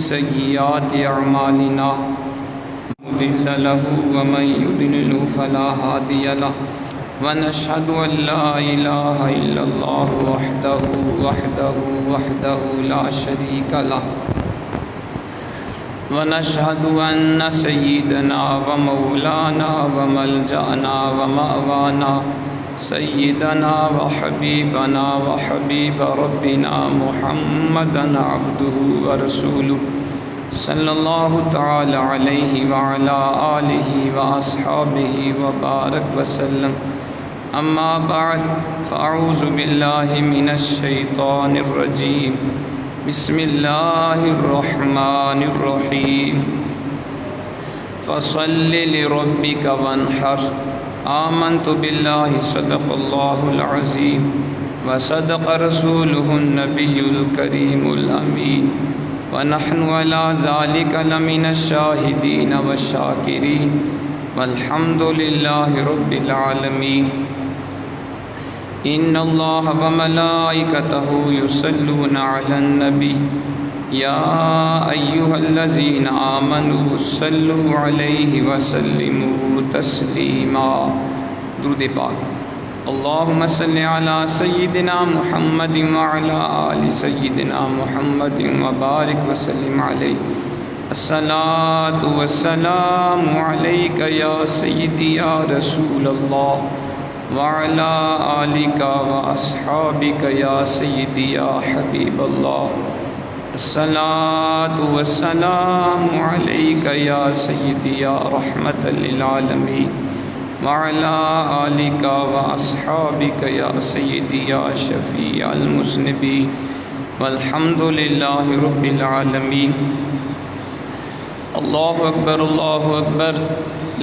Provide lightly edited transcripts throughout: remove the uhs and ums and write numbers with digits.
سيئات أعمالنا مضل له ومن يضلل فلا هادي له ونشهد أن لا إله إلا الله وحده لا شريك له ونشهد أن سيدنا ومولانا وملجأنا ومأوانا سيدنا وحبيبنا وحبيب ربنا محمدا عبده ورسوله صلى الله تعالى عليه وعلى آله وأصحابه وبارك وسلم. أما بعد فأعوذ بالله من الشيطان الرجيم. بسم الله الرحمن الرحيم. فصل لربك وانحر. آمنت بالله صدق الله العظيم وصدق رسوله النبي الكريم الأمين ونحن على ذلك لمن الشاهدين والشاكرين والحمد لله رب العالمين. إن الله وملائكته يصلون على النبي يا أيها الذين آمنوا صلوا عليه وسلموا تسليما. درود پاک. اللهم صل على سيدنا محمد وعلى آل سيدنا محمد وبارك وسلم عليه. الصلاة والسلام عليك يا سيدي يا رسول الله وعلى آلك وأصحابك يا سيدي يا حبيب الله. الصلاة والسلام عليك يا سيدي يا رحمة للعالمين وعلى آلك وأصحابك يا سيدي يا شفيع المذنبين والحمد لله رب العالمين. الله أكبر الله أكبر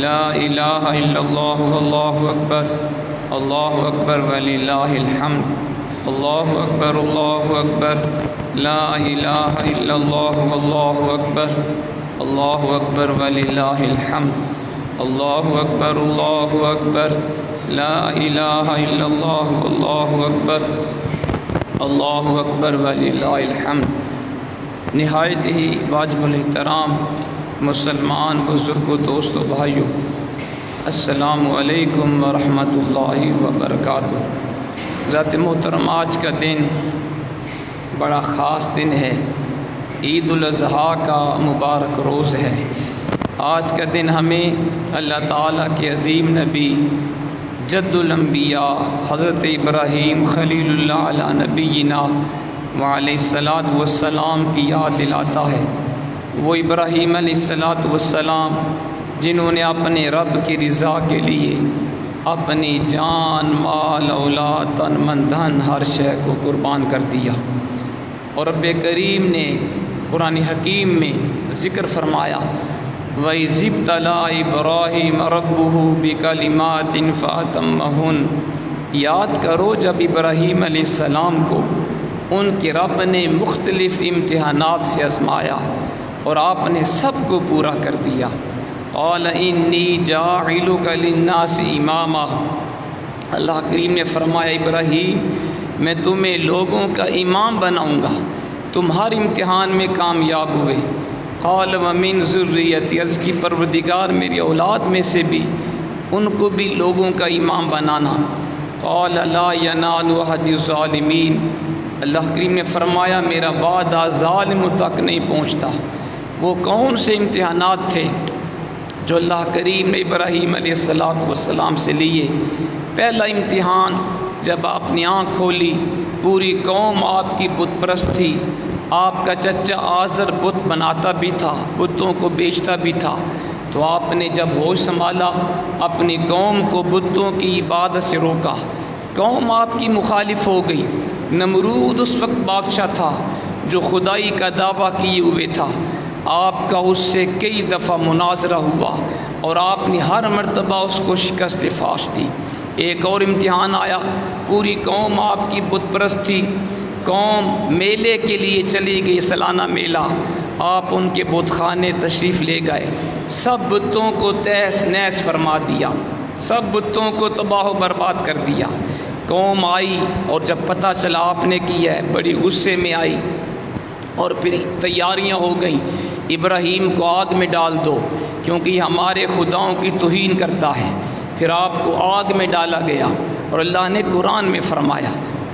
لا إله إلا الله والله أكبر الله أكبر ولله الحمد. الله أكبر الله أكبر لا إله إلا الله والله أكبر الله أكبر ولله الحمد. الله أكبر الله أكبر لا إله إلا الله والله أكبر الله أكبر ولله الحمد. نہایت ہی واجب الاحترام مسلمان بزرگوں دوستوں بھائیوں، السلام علیکم ورحمۃ اللہ وبرکاتہ. ذات محترم، آج کا دن بڑا خاص دن ہے. عید الاضحیٰ کا مبارک روز ہے. آج کا دن ہمیں اللہ تعالیٰ کے عظیم نبی جد الانبیاء حضرت ابراہیم خلیل اللہ علی نبینا وعلیہ الصلاۃ والسلام کی یاد دلاتا ہے. وہ ابراہیم علیہ الصلاۃ والسلام جنہوں نے اپنے رب کی رضا کے لیے اپنی جان، مال، اولاد، تن من دھن ہر شے کو قربان کر دیا. اور رب کریم نے قرآن حکیم میں ذکر فرمایا وَإِذِ ابْتَلَىٰ إِبْرَاهِيمَ رَبُّهُ بِكَلِمَاتٍ فَأَتَمَّهُنَّ. یاد کرو جب ابراہیم علیہ السلام کو ان کے رب نے مختلف امتحانات سے آزمایا اور آپ نے سب کو پورا کر دیا. قَالَ إِنِّي جَاعِلُكَ لِلنَّاسِ إِمَامًا. اللہ کریم نے فرمایا ابراہیم میں تمہیں لوگوں کا امام بناؤں گا. تم ہر امتحان میں کامیاب ہوئے. قال ومن ذریتی، عرض کی پروردگار میری اولاد میں سے بھی ان کو بھی لوگوں کا امام بنانا. قال لا ینال عہد الظالمین. اللہ کریم نے فرمایا میرا وعدہ ظالموں تک نہیں پہنچتا. وہ کون سے امتحانات تھے جو اللہ کریم نے ابراہیم علیہ السلام سے لیے؟ پہلا امتحان جب آپ نے آنکھ کھولی پوری قوم آپ کی بت پرست تھی. آپ کا چچا آزر بت بناتا بھی تھا، بتوں کو بیچتا بھی تھا. تو آپ نے جب ہوش سنبھالا اپنی قوم کو بتوں کی عبادت سے روکا. قوم آپ کی مخالف ہو گئی. نمرود اس وقت بادشاہ تھا جو خدائی کا دعویٰ کیے ہوئے تھا. آپ کا اس سے کئی دفعہ مناظرہ ہوا اور آپ نے ہر مرتبہ اس کو شکست فاش دی. ایک اور امتحان آیا. پوری قوم آپ کی بت پرست تھی. قوم میلے کے لیے چلی گئی، سالانہ میلہ. آپ ان کے بت خانے تشریف لے گئے. سب بتوں کو تہس نہس فرما دیا، سب بتوں کو تباہ و برباد کر دیا. قوم آئی اور جب پتہ چلا آپ نے کیا ہے بڑی غصے میں آئی. اور پھر تیاریاں ہو گئیں، ابراہیم کو آگ میں ڈال دو کیونکہ یہ ہمارے خداؤں کی توہین کرتا ہے۔ پھر آپ کو آگ میں ڈالا گیا اور اللہ نے قرآن میں فرمایا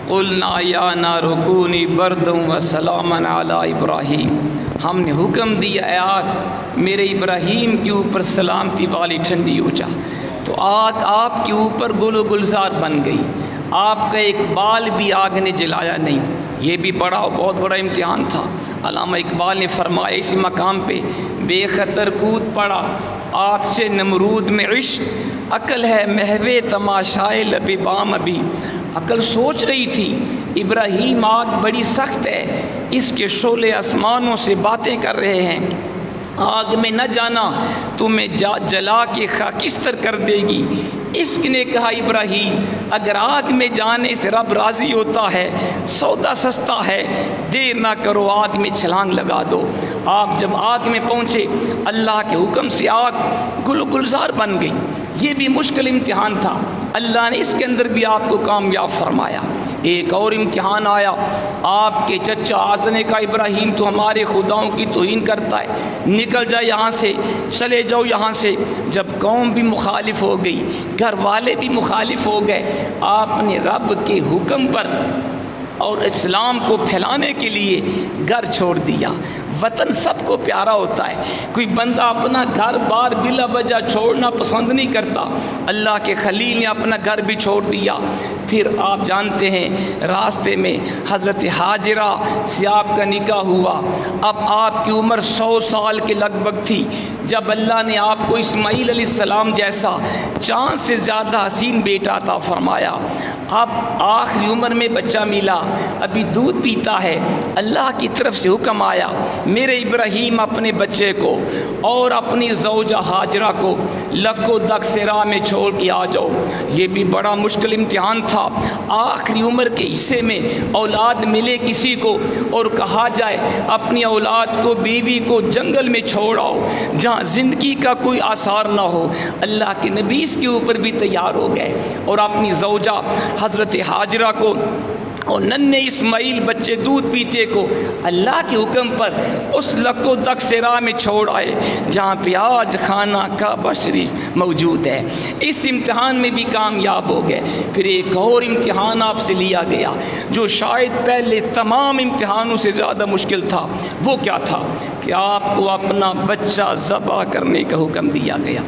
قُلْنَا يَا نَارُ كُونِي بَرْدًا وَسَلَامًا عَلَىٰ ابراہیم، ہم نے حکم دیا اے آگ میرے ابراہیم کے اوپر سلامتی والی ٹھنڈی ہو جا۔ تو آگ آپ کے اوپر گل و گلزار بن گئی، آپ کا ایک بال بھی آگ نے جلایا نہیں۔ یہ بھی بہت بڑا امتحان تھا۔ علامہ اقبال نے فرمایا اسی مقام پہ بے خطر کود پڑا آتش نمرود میں عشق، عقل ہے محو تماشائے لب بام ابھی۔ عقل سوچ رہی تھی ابراہیم آگ بڑی سخت ہے، اس کے شعلے آسمانوں سے باتیں کر رہے ہیں، آگ میں نہ جانا تمہیں جلا کے خاکستر کر دے گی۔ عشق نے کہا ابراہیم اگر آگ میں جانے سے رب راضی ہوتا ہے سودا سستا ہے، دیر نہ کرو آگ میں چھلانگ لگا دو۔ آپ جب آگ میں پہنچے اللہ کے حکم سے آگ گل و گلزار بن گئی۔ یہ بھی مشکل امتحان تھا، اللہ نے اس کے اندر بھی آپ کو کامیاب فرمایا۔ ایک اور امتحان آیا، آپ کے چچا آزر نے کہا ابراہیم تو ہمارے خداؤں کی توہین کرتا ہے، نکل جا یہاں سے، چلے جاؤ یہاں سے۔ جب قوم بھی مخالف ہو گئی، گھر والے بھی مخالف ہو گئے، آپ نے رب کے حکم پر اور اسلام کو پھیلانے کے لیے گھر چھوڑ دیا۔ وطن سب کو پیارا ہوتا ہے، کوئی بندہ اپنا گھر بار بلا وجہ چھوڑنا پسند نہیں کرتا۔ اللہ کے خلیل نے اپنا گھر بھی چھوڑ دیا۔ پھر آپ جانتے ہیں راستے میں حضرت حاجرہ سے آپ کا نکاح ہوا۔ اب آپ کی عمر 100 سال کے لگ بھگ تھی جب اللہ نے آپ کو اسماعیل علیہ السلام جیسا چاند سے زیادہ حسین بیٹا عطا فرمایا۔ اب آخری عمر میں بچہ ملا، ابھی دودھ پیتا ہے، اللہ کی طرف سے حکم آیا میرے ابراہیم اپنے بچے کو اور اپنی زوجہ حاجرہ کو لکو دک سے راہ میں چھوڑ کے آ جاؤ۔ یہ بھی بڑا مشکل امتحان تھا، آخری عمر کے حصے میں اولاد ملے کسی کو اور کہا جائے اپنی اولاد کو بیوی کو جنگل میں چھوڑ آؤ جہاں زندگی کا کوئی آثار نہ ہو۔ اللہ کے نبی اس کے اوپر بھی تیار ہو گئے اور اپنی زوجہ حضرت حاجرہ کو اور ننھے اسماعیل بچے دودھ پیتے کو اللہ کے حکم پر اس لکو دک سے راہ میں چھوڑ آئے جہاں پہ آج خانہ کعبہ شریف موجود ہے۔ اس امتحان میں بھی کامیاب ہو گئے۔ پھر ایک اور امتحان آپ سے لیا گیا جو شاید پہلے تمام امتحانوں سے زیادہ مشکل تھا۔ وہ کیا تھا کہ آپ کو اپنا بچہ ذبح کرنے کا حکم دیا گیا۔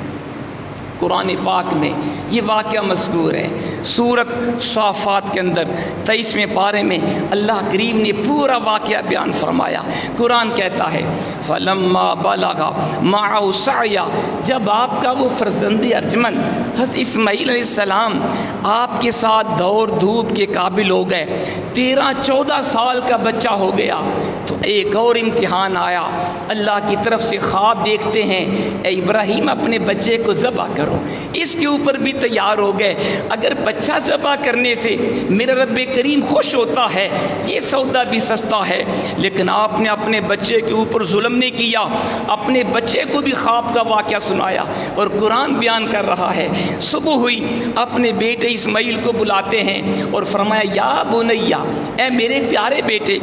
قرآن پاک میں یہ واقعہ مذکور ہے، سورۃ صافات کے اندر 23ویں پارے میں اللہ کریم نے پورا واقعہ بیان فرمایا۔ قرآن کہتا ہے فَلَمَّا بَلَغَ مَعَهُ السَّعْيَ، جب آپ کا وہ فرزند ارجمند حضرت اسماعیل علیہ السلام آپ کے ساتھ دوڑ دھوپ کے قابل ہو گئے، 13-14 سال کا بچہ ہو گیا، تو ایک اور امتحان آیا۔ اللہ کی طرف سے خواب دیکھتے ہیں اے ابراہیم اپنے بچے کو ذبح کرو۔ اس کے اوپر بھی تیار ہو گئے، اگر بچہ ذبح کرنے سے میرا رب کریم خوش ہوتا ہے یہ سودا بھی سستا ہے، لیکن آپ نے اپنے بچے کے اوپر ظلم نہیں کیا، اپنے بچے کو بھی خواب کا واقعہ سنایا اور قرآن بیان کر رہا ہے۔ صبح ہوئی اپنے بیٹے اسماعیل کو بلاتے ہیں اور فرمایا یا بنیا، اے میرے پیارے بیٹے،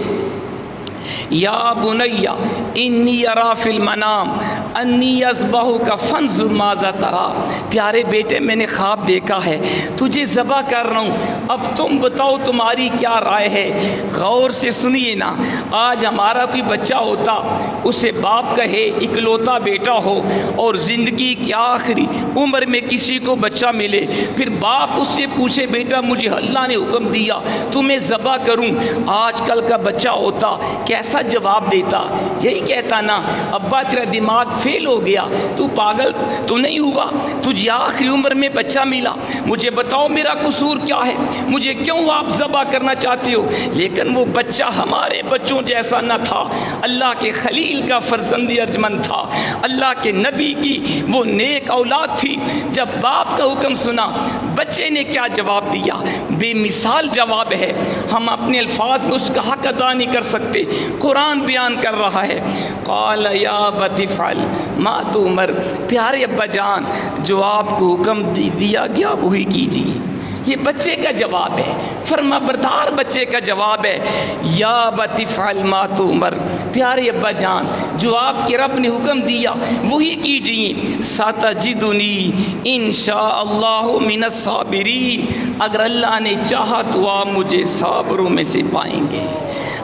یا بنیا انی ارا فی المنام انی اذبحک فانظر ماذا تری، پیارے بیٹے میں نے خواب دیکھا ہے تجھے ذبح کر رہا ہوں، اب تم بتاؤ تمہاری کیا رائے ہے۔ غور سے سنیے نا، آج ہمارا کوئی بچہ ہوتا، اسے باپ کہے اکلوتا بیٹا ہو اور زندگی کی آخری عمر میں کسی کو بچہ ملے، پھر باپ اس سے پوچھے بیٹا مجھے اللہ نے حکم دیا تمہیں ذبح کروں، آج کل کا بچہ ہوتا کیسا جواب دیتا؟ یہی کہتا نا ابا تیرا دماغ فیل ہو گیا، تو پاگل تو نہیں ہوا، تجھے آخری عمر میں بچہ ملا، مجھے بتاؤ میرا قصور کیا ہے، مجھے کیوں آپ ذبح کرنا چاہتے ہو؟ لیکن وہ بچہ ہمارے بچوں جیسا نہ تھا، اللہ کے خلیل کا فرزند ارجمند تھا، اللہ کے نبی کی وہ نیک اولاد تھی۔ جب باپ کا حکم سنا بچے نے کیا جواب دیا؟ بے مثال جواب ہے، ہم اپنے الفاظ میں اس کا حق ادا نہیں کر سکتے۔ قرآن بیان کر رہا ہے قال یا ابت افعل ما تؤمر، پیارے ابا جان جو آپ کو حکم دیا گیا وہی کیجیے، یہ بچے کا جواب ہے، فرما بردار بچے کا جواب ہے، یا ابت افعل ما تؤمر، پیارے ابا جان جو آپ کے رب نے حکم دیا وہی کیجئے، ستجدنی انشاء اللہ من الصابرین، اگر اللہ نے چاہا تو آپ مجھے صابروں میں سے پائیں گے،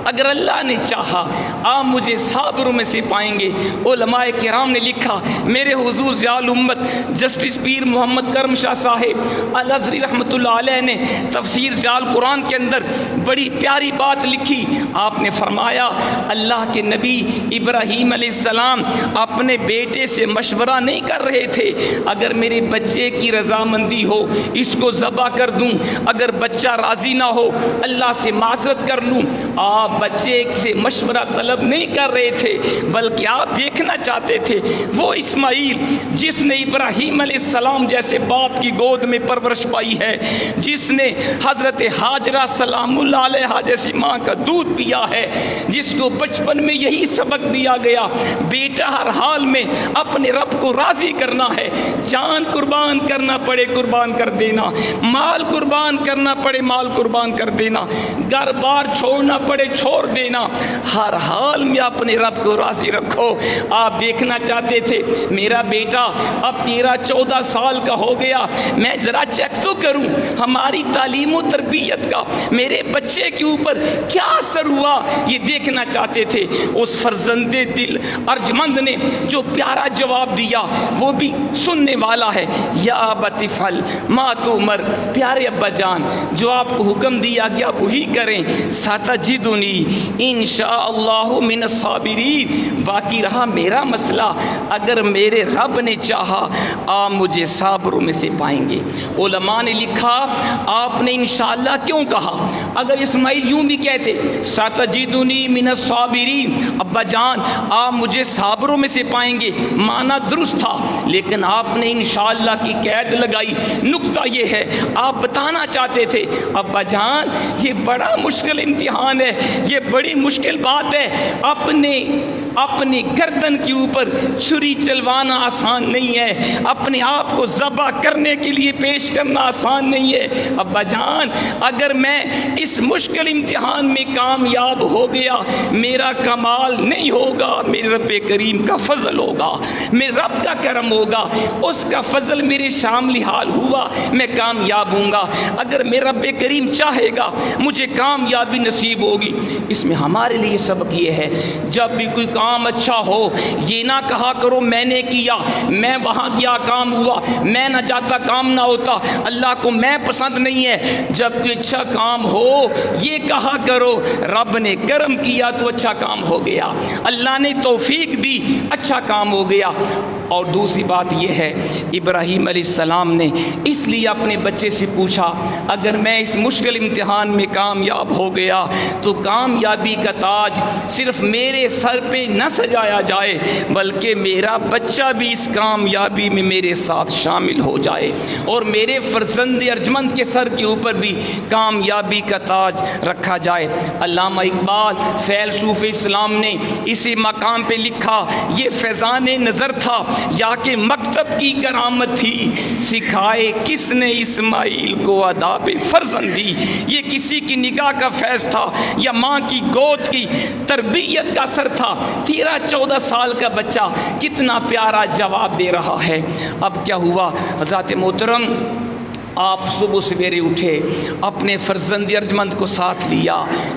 اگر اللہ نے چاہا آپ مجھے صابروں میں سے پائیں گے۔ علماء کرام نے لکھا، میرے حضور ضیاء الامت جسٹس پیر محمد کرم شاہ صاحب الازہری رحمۃ اللہ علیہ نے تفسیر جال قرآن کے اندر بڑی پیاری بات لکھی۔ آپ نے فرمایا اللہ کے نبی ابراہیم علیہ السلام اپنے بیٹے سے مشورہ نہیں کر رہے تھے، اگر میرے بچے کی رضامندی ہو اس کو ذبح کر دوں، اگر بچہ راضی نہ ہو اللہ سے معذرت کر لوں۔ آپ بچے سے مشورہ طلب نہیں کر رہے تھے، بلکہ آپ دیکھنا چاہتے تھے وہ اسماعیل جس نے ابراہیم علیہ السلام جیسے باپ کی گود میں پرورش پائی ہے، جس نے حضرت حاجرہ سلام اللہ علیہ جیسی ماں کا دودھ پیا ہے، جس کو بچپن میں یہی سبق دیا گیا بیٹا ہر حال میں اپنے رب کو راضی کرنا ہے، جان قربان کرنا پڑے قربان کر دینا، مال قربان کرنا پڑے مال قربان کر دینا، گھر بار چھوڑنا پڑے چھوڑ دینا، ہر حال میں اپنے رب کو راضی رکھو۔ آپ دیکھنا چاہتے تھے میرا بیٹا اب 13-14 سال کا ہو گیا، میں ذرا چیک تو کروں ہماری تعلیم و تربیت کا میرے بچے کے اوپر کیا اثر ہوا، یہ دیکھنا چاہتے تھے۔ اس فرزند دل ارجمند نے جو پیارا جواب دیا وہ بھی سننے والا ہے، یا ابت افعل ما تؤمر، پیارے ابا جان جو آپ کو حکم دیا گیا وہی کریں، ستجدنی انشاء اللہ من الصابرین، باقی رہا میرا مسئلہ، اگر میرے رب نے چاہا آپ مجھے صابروں میں سے پائیں گے۔ علماء نے لکھا آپ نے انشاءاللہ کیوں کہا، اگر اسماعیل یوں بھی کہتے ستجدنی من الصابرین، ابا جان آپ مجھے صابروں میں سے پائیں گے، معنی درست تھا، لیکن آپ نے انشاءاللہ کی قید لگائی۔ نقطہ یہ ہے آپ بتانا چاہتے تھے ابا جان یہ بڑا مشکل امتحان ہے، یہ بڑی مشکل بات ہے، اپنی گردن کے اوپر چھری چلوانا آسان نہیں ہے، اپنے آپ کو ذبح کرنے کے لیے پیش کرنا آسان نہیں ہے۔ ابا جان اگر میں اس مشکل امتحان میں کامیاب ہو گیا میرا کمال نہیں ہوگا، میرے رب کریم کا فضل ہوگا، میرے رب کا کرم ہوگا، اس کا فضل میرے شامل حال ہوا میں کامیاب ہوں گا، اگر میرا رب کریم چاہے گا مجھے کامیابی نصیب ہوگی۔ اس میں ہمارے لیے سبق یہ ہے جب بھی کوئی کام اچھا ہو یہ نہ کہا کرو میں نے کیا، میں وہاں گیا کام ہوا، میں نہ جاتا کام نہ ہوتا، اللہ کو میں پسند نہیں ہے۔ جب کوئی اچھا کام ہو یہ کہا کرو رب نے کرم کیا تو اچھا کام ہو گیا، اللہ نے توفیق دی اچھا کام ہو گیا۔ اور دوسری بات یہ ہے ابراہیم علیہ السلام نے اس لیے اپنے بچے سے پوچھا اگر میں اس مشکل امتحان میں کامیاب ہو گیا تو کامیابی کا تاج صرف میرے سر پہ نہ سجایا جائے بلکہ میرا بچہ بھی اس کامیابی میں میرے ساتھ شامل ہو جائے اور میرے فرزند ارجمند کے سر کے اوپر بھی کامیابی کا تاج رکھا جائے۔ علامہ اقبال فیلسوف اسلام نے اسی مقام پہ لکھا یہ فیضان نظر تھا یا کہ مکتب کی کرامت تھی، سکھائے کس نے اسماعیل کو آداب فرزندی، یہ کسی کی نگاہ کا فیض تھا یا ماں کی گود کی تربیت کا اثر تھا۔ 13-14 سال کا بچہ کتنا پیارا جواب دے رہا ہے۔ اب کیا ہوا حضرات محترم، آپ صبح سویرے اٹھے، اپنے فرزند ارجمند کو ساتھ لیا،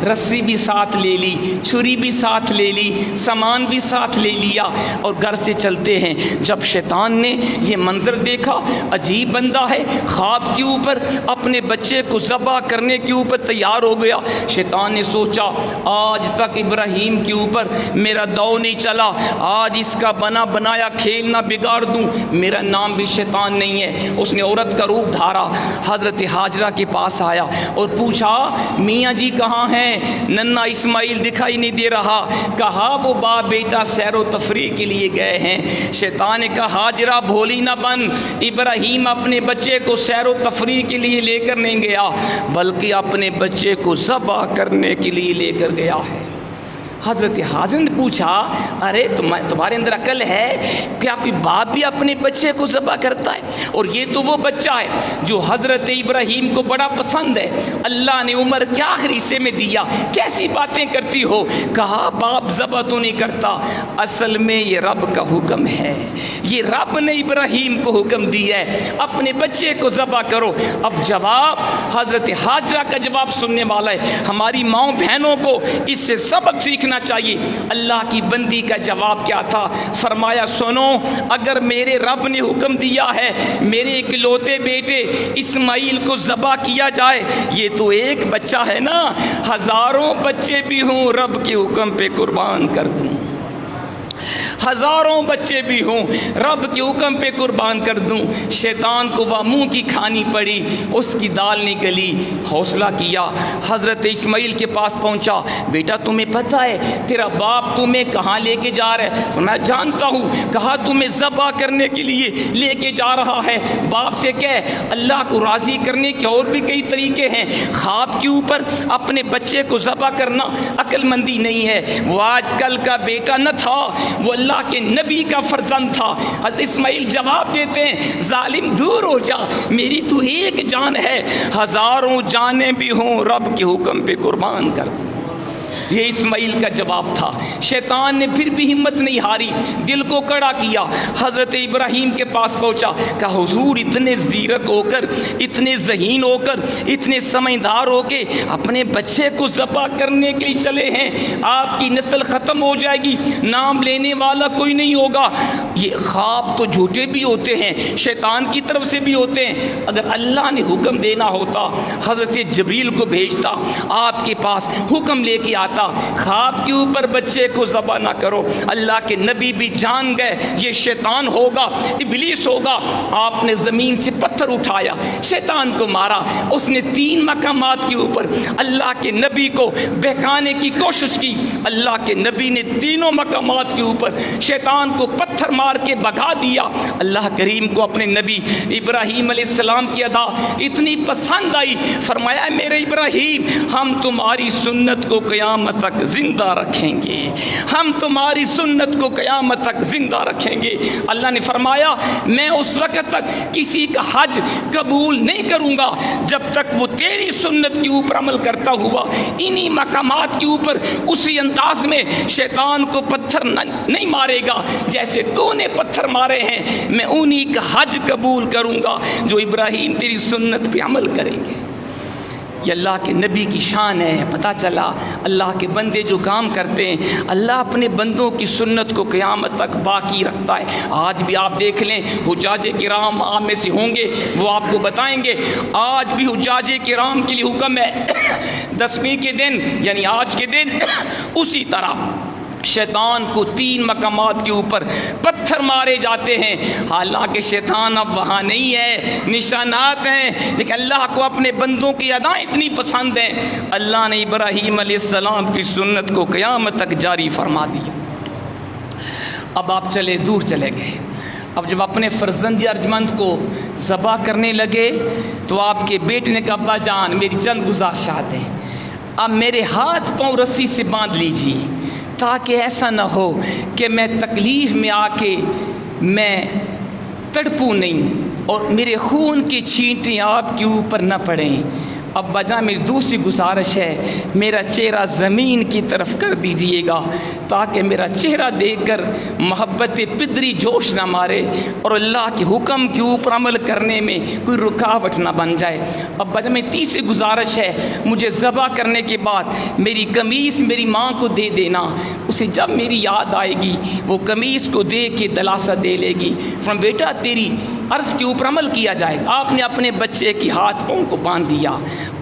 رسی بھی ساتھ لے لی، چھری بھی ساتھ لے لی، سامان بھی ساتھ لے لیا اور گھر سے چلتے ہیں۔ جب شیطان نے یہ منظر دیکھا عجیب بندہ ہے، خواب کے اوپر اپنے بچے کو ذبح کرنے کے اوپر تیار ہو گیا۔ شیطان نے سوچا آج تک ابراہیم کے اوپر میرا دو نہیں چلا، آج اس کا بنا بنایا کھیل نہ بگاڑ دوں، میرا نام بھی شیطان نہیں ہے۔ اس نے عورت کا روپ دھارا، حضرت حاجرہ کے پاس آیا اور پوچھا میاں جی کہاں ہیں؟ ننا اسماعیل دکھائی نہیں دے رہا۔ کہا وہ باپ بیٹا سیر و تفریح کے لیے گئے ہیں۔ شیطان نے کہا حاجرہ بھولی نہ بن، ابراہیم اپنے بچے کو سیر و تفریح کے لیے لے کر نہیں گیا بلکہ اپنے بچے کو ذبح کرنے کے لیے لے کر گیا ہے۔ حضرت حاضر نے پوچھا ارے تمہارے اندر عقل ہے؟ کیا کوئی باپ بھی اپنے بچے کو ذبح کرتا ہے؟ اور یہ تو وہ بچہ ہے جو حضرت ابراہیم کو بڑا پسند ہے، اللہ نے عمر کے آخری حصے میں دیا، کیسی باتیں کرتی ہو؟ کہا باپ ذبح تو نہیں کرتا، اصل میں یہ رب کا حکم ہے، یہ رب نے ابراہیم کو حکم دیا ہے اپنے بچے کو ذبح کرو۔ اب جواب حضرت حاجرہ کا جواب سننے والا ہے، ہماری ماؤں بہنوں کو اس سے سبق سیکھنا چاہیے۔ اللہ کی بندی کا جواب کیا تھا؟ فرمایا سنو، اگر میرے رب نے حکم دیا ہے میرے اکلوتے بیٹے اسماعیل کو ذبح کیا جائے، یہ تو ایک بچہ ہے نا، ہزاروں بچے بھی ہوں رب کے حکم پہ قربان کر دوں، ہزاروں بچے بھی ہوں رب کے حکم پہ قربان کر دوں۔ شیطان کو وہ منہ کی کھانی پڑی، اس کی دال نہیں گلی، حوصلہ کیا، حضرت اسماعیل کے پاس پہنچا، بیٹا تمہیں پتہ ہے تیرا باپ تمہیں کہاں لے کے جا رہا ہے؟ میں جانتا ہوں، کہا تمہیں ذبح کرنے کے لیے لے کے جا رہا ہے۔ باپ سے کہے اللہ کو راضی کرنے کے اور بھی کئی طریقے ہیں، خواب کے اوپر اپنے بچے کو ذبح کرنا عقل مندی نہیں ہے۔ وہ آج کل کا بیٹا نہ تھا، وہ اللہ کے نبی کا فرزند تھا۔ حضرت اسماعیل جواب دیتے ہیں ظالم دور ہو جا، میری تو ایک جان ہے، ہزاروں جانیں بھی ہوں رب کے حکم پہ قربان کر دوں۔ یہ اسماعیل کا جواب تھا۔ شیطان نے پھر بھی ہمت نہیں ہاری، دل کو کڑا کیا، حضرت ابراہیم کے پاس پہنچا، کہا حضور اتنے زیرک ہو کر، اتنے ذہین ہو کر، اتنے سمجھدار ہو کے اپنے بچے کو ذبح کرنے کے لیے چلے ہیں، آپ کی نسل ختم ہو جائے گی، نام لینے والا کوئی نہیں ہوگا۔ یہ خواب تو جھوٹے بھی ہوتے ہیں، شیطان کی طرف سے بھی ہوتے ہیں، اگر اللہ نے حکم دینا ہوتا حضرت جبریل کو بھیجتا، آپ کے پاس حکم لے کے آتا خواب کے اوپر بچے کو ذبح نہ کرو۔ اللہ کے نبی بھی جان گئے یہ شیطان ہوگا، ابلیس ہوگا۔ آپ نے زمین سے پتھر اٹھایا، شیطان کو مارا، اس نے 3 مقامات کے اوپر اللہ کے نبی کو بہکانے کی کوشش کی، اللہ کے نبی نے تینوں مقامات کے اوپر شیطان کو پتھر مار کے بھگا دیا۔ اللہ کریم کو اپنے نبی ابراہیم علیہ السلام کی ادا اتنی پسند آئی، فرمایا میرے ابراہیم ہم تمہاری سنت کو قیامت تک زندہ رکھیں گے، ہم تمہاری سنت کو قیامت تک زندہ رکھیں گے۔ اللہ نے فرمایا میں اس وقت تک کسی کا حج قبول نہیں کروں گا جب تک وہ تیری سنت کے اوپر عمل کرتا ہوا انہی مقامات کے اوپر اسی انداز میں شیطان کو پتھر نہیں مارے گا جیسے تو نے پتھر مارے ہیں، میں انہی کا حج قبول کروں گا جو ابراہیم تیری سنت پہ عمل کریں گے۔ یہ اللہ کے نبی کی شان ہے۔ پتہ چلا اللہ کے بندے جو کام کرتے ہیں اللہ اپنے بندوں کی سنت کو قیامت تک باقی رکھتا ہے۔ آج بھی آپ دیکھ لیں حجاج کرام آپ میں سے ہوں گے، وہ آپ کو بتائیں گے آج بھی حجاج کرام کے لیے حکم ہے 10ویں کے دن یعنی آج کے دن اسی طرح شیطان کو 3 مقامات کے اوپر پتھر مارے جاتے ہیں، حالانکہ شیطان اب وہاں نہیں ہے، نشانات ہیں، لیکن اللہ کو اپنے بندوں کی ادائیں اتنی پسند ہیں، اللہ نے ابراہیم علیہ السلام کی سنت کو قیامت تک جاری فرما دی۔ اب آپ چلے دور چلے گئے، اب جب اپنے فرزند ارجمند کو ذبح کرنے لگے تو آپ کے بیٹے نے کہا ابا جان میری چند گزارشات ہیں، اب میرے ہاتھ پاؤں رسی سے باندھ لیجیے تاکہ ایسا نہ ہو کہ میں تکلیف میں آ کے میں تڑپوں نہیں اور میرے خون کی چھینٹیں آپ کے اوپر نہ پڑیں۔ اب بجا میری دوسری گزارش ہے میرا چہرہ زمین کی طرف کر دیجئے گا تاکہ میرا چہرہ دیکھ کر محبت پدری جوش نہ مارے اور اللہ کے حکم کے اوپر عمل کرنے میں کوئی رکاوٹ نہ بن جائے۔ اب بجا میں تیسری گزارش ہے مجھے ذبح کرنے کے بعد میری قمیص میری ماں کو دے دینا، اسے جب میری یاد آئے گی وہ قمیص کو دے کے دلاسا دے لے گی، فرمایا بیٹا تیری عرض کے اوپر عمل کیا جائے گا۔ آپ نے اپنے بچے کے ہاتھ پاؤں کو باندھ دیا۔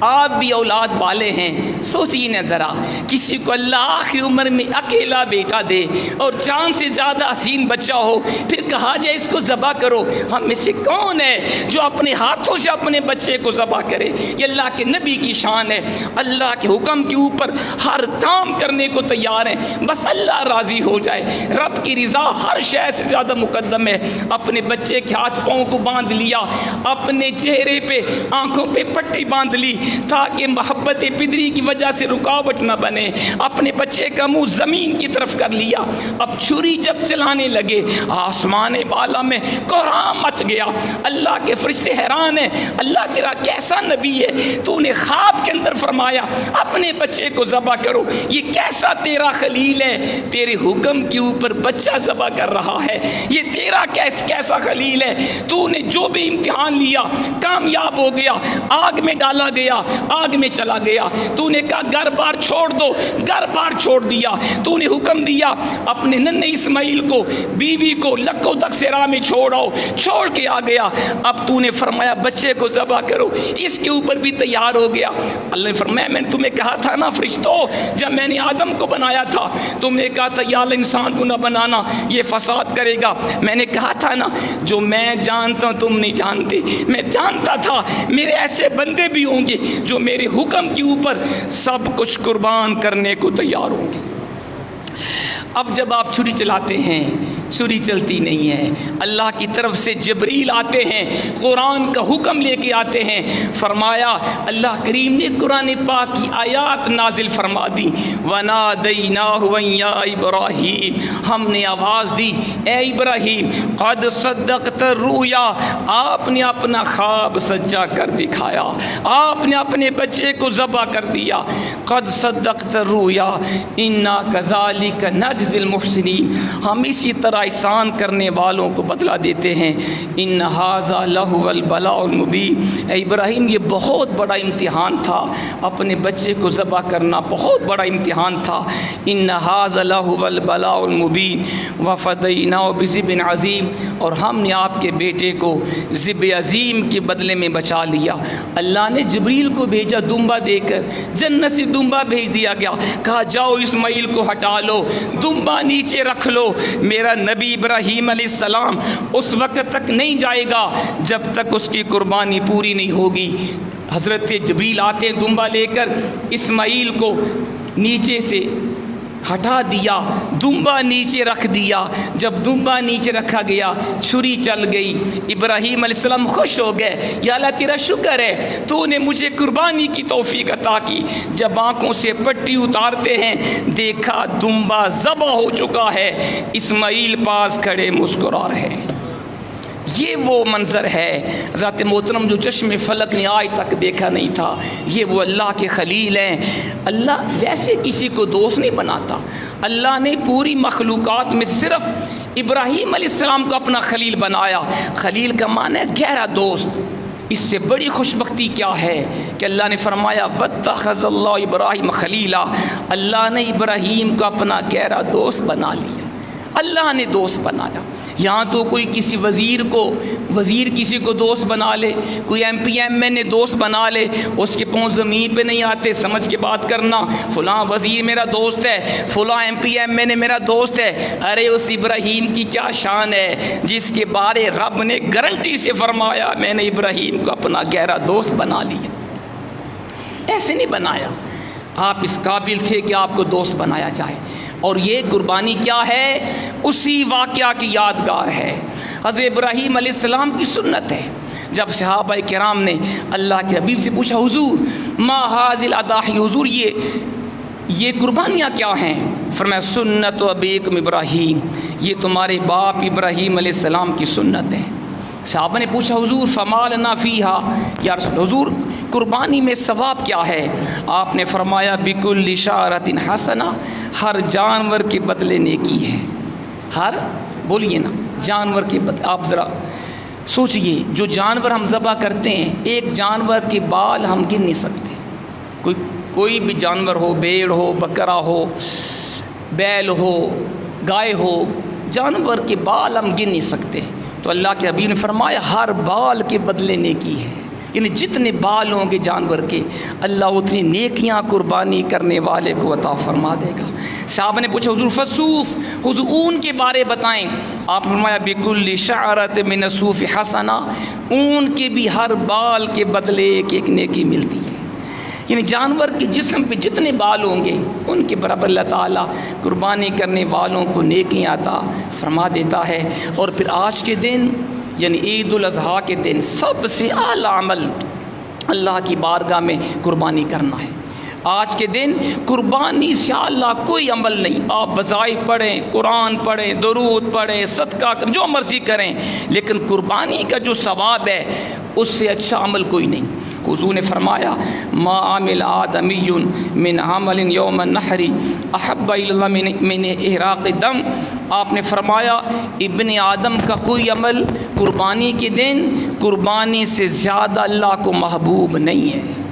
آپ بھی اولاد والے ہیں، سوچیے نہ ذرا کسی کو اللہ آخری عمر میں اکیلا بیٹا دے اور جان سے زیادہ حسین بچہ ہو پھر کہا جائے اس کو ذبح کرو، ہم میں سے کون ہے جو اپنے ہاتھوں سے اپنے بچے کو ذبح کرے؟ یہ اللہ کے نبی کی شان ہے، اللہ کے حکم کے اوپر ہر کام کرنے کو تیار ہیں، بس اللہ راضی ہو جائے۔ رب کی رضا ہر شے سے زیادہ مقدم ہے۔ اپنے بچے کے ہاتھ پاؤں پاؤں کو باندھ لیا، اپنے چہرے پہ آنکھوں پہ پٹی باندھ لی تاکہ محبت پدری کی وجہ سے رکاوٹ نہ بنے، اپنے بچے کا منہ زمین کی طرف کر لیا۔ اب چھری جب چلانے لگے آسمان بالا میں کوہرام مچ گیا، اللہ کے فرشتے حیران ہیں، اللہ تیرا کیسا نبی ہے، تو نے خواب کے اندر فرمایا اپنے بچے کو ذبح کرو، یہ کیسا تیرا خلیل ہے، تیرے حکم کے اوپر بچہ ذبح کر رہا ہے، یہ تیرا کیسا خلیل ہے، تو نے جو بھی امتحان لیا کامیاب ہو گیا، آگ میں ڈالا گیا، آگ میں چلا گیا، تو نے کہا گھر بار چھوڑ دو، گھر بار چھوڑ دیا، تو نے حکم دیا اپنے ننھے اسماعیل کو، بیوی کو لکو تک سرا میں چھوڑاؤ، چھوڑ کے آ گیا، اب تو نے فرمایا بچے کو ذبح کرو، اس کے اوپر بھی تیار ہو گیا۔ اللہ نے فرمایا میں نے تمہیں کہا تھا نا فرشتوں، جب میں نے آدم کو بنایا تھا تم نے کہا تھا یا اللہ انسان کو نہ بنانا، یہ فساد کرے گا، میں نے کہا تھا نا جو میں جانتا ہوں تم نہیں جانتے، میں جانتا تھا میرے ایسے بندے بھی ہوں گے جو میرے حکم کے اوپر سب کچھ قربان کرنے کو تیار ہوں گے۔ اب جب آپ چھری چلاتے ہیں چھری چلتی نہیں ہے، اللہ کی طرف سے جبریل آتے ہیں، قرآن کا حکم لے کے آتے ہیں، فرمایا اللہ کریم نے قرآن پاک کی آیات نازل فرما دی، وَنَادَيْنَاهُ يَا إِبْرَاهِيمُ، ہم نے آواز دی اے ابراہیم، قَدْ صَدَّقْتَ الرُّؤْيَا، آپ نے اپنا خواب سچا کر دکھایا، آپ نے اپنے بچے کو ذبح کر دیا، قَدْ صَدَّقْتَ الرُّؤْيَا إِنَّا كَذَلِكَ نَجْزِي الْمُحْسِنِينَ، ہم اسی طرح احسان کرنے والوں کو بدلہ دیتے ہیں۔ ان ھذا لہو البلاء المبین، اے ابراہیم یہ بہت بڑا امتحان تھا، اپنے بچے کو ذبح کرنا بہت بڑا امتحان تھا۔ ان ھذا لہو البلاء المبین وفدیناہ بذبح عظیم، اور ہم نے آپ کے بیٹے کو ذبح عظیم کے بدلے میں بچا لیا۔ اللہ نے جبریل کو بھیجا دمبا دے کر، جنت سے دمبا بھیج دیا گیا، کہا جاؤ اسماعیل کو ہٹا لو، دمبا نیچے رکھ لو، میرا نبی ابراہیم علیہ السلام اس وقت تک نہیں جائے گا جب تک اس کی قربانی پوری نہیں ہوگی۔ حضرت جبریل آتے دمبا لے کر اسماعیل کو نیچے سے ہٹا دیا، دمبا نیچے رکھ دیا، جب دمبا نیچے رکھا گیا چھری چل گئی، ابراہیم علیہ السلام خوش ہو گئے، یا اللہ تیرا شکر ہے تو نے مجھے قربانی کی توفیق عطا کی۔ جب آنکھوں سے پٹی اتارتے ہیں دیکھا دمبا ذبح ہو چکا ہے، اسماعیل پاس کھڑے مسکرا رہے ہیں۔ یہ وہ منظر ہے ذات محترم جو چشم فلک نے آج تک دیکھا نہیں تھا۔ یہ وہ اللہ کے خلیل ہیں۔ اللہ ویسے کسی کو دوست نہیں بناتا، اللہ نے پوری مخلوقات میں صرف ابراہیم علیہ السلام کو اپنا خلیل بنایا۔ خلیل کا معنی ہے گہرا دوست۔ اس سے بڑی خوشبختی کیا ہے کہ اللہ نے فرمایا واتخذ اللہ ابراہیم خلیلا، اللہ نے ابراہیم کو اپنا گہرا دوست بنا لیا، اللہ نے دوست بنایا۔ یہاں تو کوئی کسی وزیر کسی کو دوست بنا لے، کوئی ایم پی ایم این اے دوست بنا لے، اس کے پاؤں زمین پہ نہیں آتے، سمجھ کے بات کرنا، فلاں وزیر میرا دوست ہے، فلاں ایم پی ایم این اے میرا دوست ہے۔ ارے اس ابراہیم کی کیا شان ہے جس کے بارے رب نے گارنٹی سے فرمایا میں نے ابراہیم کو اپنا گہرا دوست بنا لیا۔ ایسے نہیں بنایا، آپ اس قابل تھے کہ آپ کو دوست بنایا جائے۔ اور یہ قربانی کیا ہے؟ اسی واقعہ کی یادگار ہے۔ حضرت ابراہیم علیہ السلام کی سنت ہے۔ جب صحابہ کرام نے اللہ کے حبیب سے پوچھا حضور ما ھذی الاضاحی، حضور یہ قربانیاں کیا ہیں؟ فرمایا سنت ابیکم ابراہیم، یہ تمہارے باپ ابراہیم علیہ السلام کی سنت ہے۔ صحابہ نے پوچھا حضور فما لنا فیہا، یا حضور قربانی میں ثواب کیا ہے؟ آپ نے فرمایا بکل شعرۃ حسنہ، ہر جانور کے بدلے نیکی ہے۔ ہر بولیے نا جانور کے بدلے، آپ ذرا سوچئے جو جانور ہم ذبح کرتے ہیں، ایک جانور کے بال ہم گن نہیں سکتے، کوئی بھی جانور ہو، بھیڑ ہو، بکرا ہو، بیل ہو، گائے ہو، جانور کے بال ہم گن نہیں سکتے۔ تو اللہ کے حبیب نے فرمایا ہر بال کے بدلے نیکی ہے، یعنی جتنے بال ہوں گے جانور کے اللہ اتنی نیکیاں قربانی کرنے والے کو عطا فرما دے گا۔ صحابہ نے پوچھا حضور فصوف، حضور اون کے بارے بتائیں۔ آپ فرمایا بکل شعرۃ من الصوف حسنہ، اون کے بھی ہر بال کے بدلے ایک ایک نیکی ملتی ہے، یعنی جانور کے جسم پہ جتنے بال ہوں گے ان کے برابر اللہ تعالیٰ قربانی کرنے والوں کو نیکیاں عطا فرما دیتا ہے۔ اور پھر آج کے دن یعنی عید الاضحیٰ کے دن سب سے اعلیٰ عمل اللہ کی بارگاہ میں قربانی کرنا ہے۔ آج کے دن قربانی سے اعلیٰ کوئی عمل نہیں۔ آپ وظائف پڑھیں، قرآن پڑھیں، درود پڑھیں، صدقہ کریں، جو مرضی کریں، لیکن قربانی کا جو ثواب ہے اس سے اچھا عمل کوئی نہیں۔ حضور نے فرمایا ما عمل آدمی من عمل یوم النحر احب الی اللہ من احراق دم۔ آپ نے فرمایا ابن آدم کا کوئی عمل قربانی کے دن قربانی سے زیادہ اللہ کو محبوب نہیں ہے۔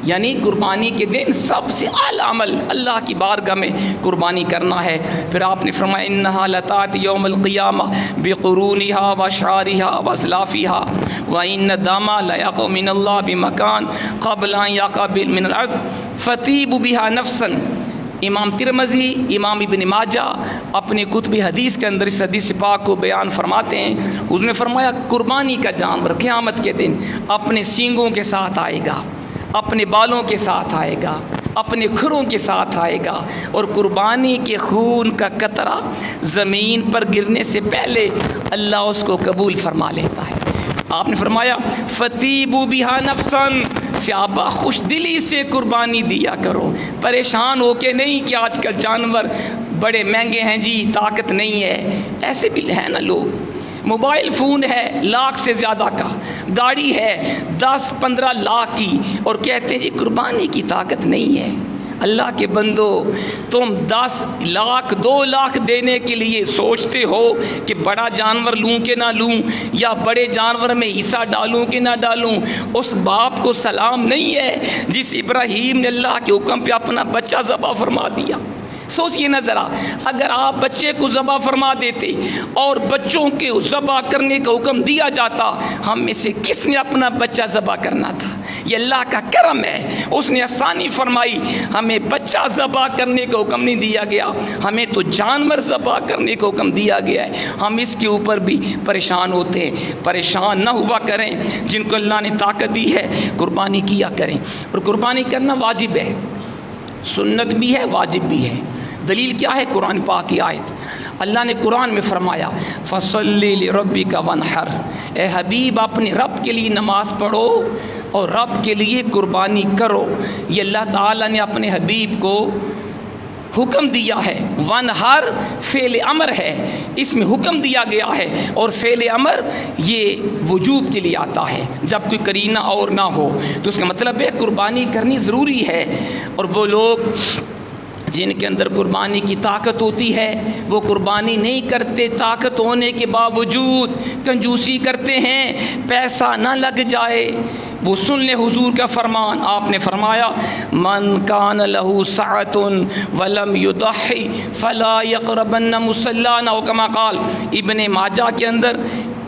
یعنی قربانی کے دن سب سے اعلیٰ عمل اللہ کی بارگاہ میں قربانی کرنا ہے۔ پھر آپ نے فرمایا انہا لتات یوم القیامہ بقرونہا واشعارہا واسلافہا وان دما لیقع من اللہ بمکان قبل ان یقع من الارض فتیب بہا نفسا۔ امام ترمذی، امام ابن ماجہ اپنے کتب حدیث کے اندر اس حدیث پاک کو بیان فرماتے ہیں۔ حضور نے فرمایا قربانی کا جانور قیامت کے دن اپنے سینگوں کے ساتھ آئے گا، اپنے بالوں کے ساتھ آئے گا، اپنے کھروں کے ساتھ آئے گا، اور قربانی کے خون کا قطرہ زمین پر گرنے سے پہلے اللہ اس کو قبول فرما لیتا ہے۔ آپ نے فرمایا فتیبوا بہا نفسا، صحابہ خوش دلی سے قربانی دیا کرو، پریشان ہو کے نہیں کہ آج کل جانور بڑے مہنگے ہیں جی، طاقت نہیں ہے۔ ایسے بھی ہیں نا لوگ، موبائل فون ہے لاکھ سے زیادہ کا، گاڑی ہے 10-15 لاکھ کی، اور کہتے ہیں جی قربانی کی طاقت نہیں ہے۔ اللہ کے بندو، تم 10 لاکھ 2 لاکھ دینے کے لیے سوچتے ہو کہ بڑا جانور لوں کہ نہ لوں، یا بڑے جانور میں حصہ ڈالوں کہ نہ ڈالوں۔ اس باپ کو سلام نہیں ہے جس ابراہیم نے اللہ کے حکم پہ اپنا بچہ ذبح فرما دیا۔ سوچئے نا ذرا، اگر آپ بچے کو ذبح فرما دیتے اور بچوں کے ذبح کرنے کا حکم دیا جاتا، ہم میں سے کس نے اپنا بچہ ذبح کرنا تھا؟ یہ اللہ کا کرم ہے، اس نے آسانی فرمائی، ہمیں بچہ ذبح کرنے کا حکم نہیں دیا گیا، ہمیں تو جانور ذبح کرنے کا حکم دیا گیا ہے۔ ہم اس کے اوپر بھی پریشان ہوتے ہیں۔ پریشان نہ ہوا کریں، جن کو اللہ نے طاقت دی ہے قربانی کیا کریں، اور قربانی کرنا واجب ہے، سنت بھی ہے، واجب بھی ہے۔ دلیل کیا ہے؟ قرآن پاک کی آیت، اللہ نے قرآن میں فرمایا فَصَلِّ لِرَبِّكَ وَانْحَرْ، اے حبیب اپنے رب کے لیے نماز پڑھو اور رب کے لیے قربانی کرو۔ یہ اللہ تعالیٰ نے اپنے حبیب کو حکم دیا ہے۔ وَانْحَرْ فعل امر ہے، اس میں حکم دیا گیا ہے، اور فعل امر یہ وجوب کے لیے آتا ہے جب کوئی قرینہ اور نہ ہو، تو اس کا مطلب ہے قربانی کرنی ضروری ہے۔ اور وہ لوگ جن کے اندر قربانی کی طاقت ہوتی ہے وہ قربانی نہیں کرتے، طاقت ہونے کے باوجود کنجوسی کرتے ہیں، پیسہ نہ لگ جائے۔ وہ سن لیں حضور کا فرمان، آپ نے فرمایا من کان لہ سعۃ ولم یضحی فلا یقربن مصلانا، او کما قال۔ ابن ماجہ کے اندر،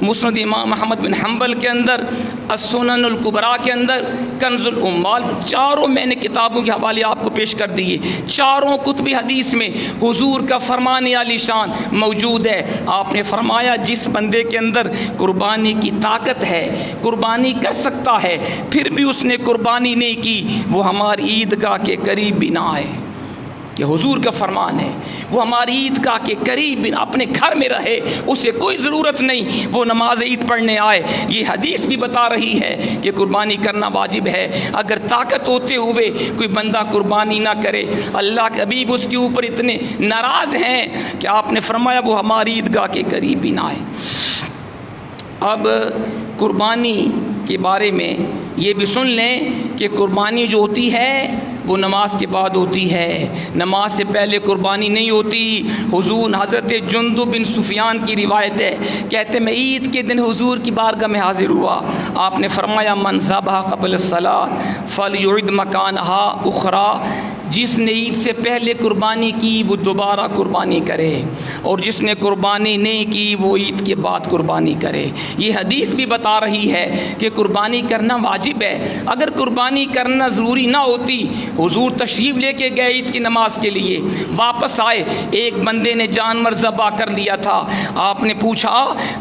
مسند امام محمد بن حنبل کے اندر، السنن الکبریٰ کے اندر، کنز الاموال، چاروں میں نے کتابوں کے حوالے آپ کو پیش کر دیے۔ چاروں کتب حدیث میں حضور کا فرمان عالی شان موجود ہے۔ آپ نے فرمایا جس بندے کے اندر قربانی کی طاقت ہے، قربانی کر سکتا ہے، پھر بھی اس نے قربانی نہیں کی، وہ ہماری عیدگاہ کے قریب بھی نہ آئے۔ یہ حضور کا فرمان ہے، وہ ہماری عیدگاہ کے قریب اپنے گھر میں رہے، اسے کوئی ضرورت نہیں وہ نماز عید پڑھنے آئے۔ یہ حدیث بھی بتا رہی ہے کہ قربانی کرنا واجب ہے۔ اگر طاقت ہوتے ہوئے کوئی بندہ قربانی نہ کرے، اللہ کے حبیب اس کے اوپر اتنے ناراض ہیں کہ آپ نے فرمایا وہ ہماری عیدگاہ کے قریب بھی نہ آئے۔ اب قربانی کے بارے میں یہ بھی سن لیں کہ قربانی جو ہوتی ہے وہ نماز کے بعد ہوتی ہے، نماز سے پہلے قربانی نہیں ہوتی۔ حضور حضرت جندب بن سفیان کی روایت ہے، کہتے میں عید کے دن حضور کی بارگاہ میں حاضر ہوا، آپ نے فرمایا من ذبح قبل الصلاۃ فلیعد مکانہا اخری، جس نے عید سے پہلے قربانی کی وہ دوبارہ قربانی کرے، اور جس نے قربانی نہیں کی وہ عید کے بعد قربانی کرے۔ یہ حدیث بھی بتا رہی ہے کہ قربانی کرنا واجب ہے۔ اگر قربانی کرنا ضروری نہ ہوتی، حضور تشریف لے کے گئے عید کی نماز کے لیے، واپس آئے، ایک بندے نے جانور ذبح کر لیا تھا، آپ نے پوچھا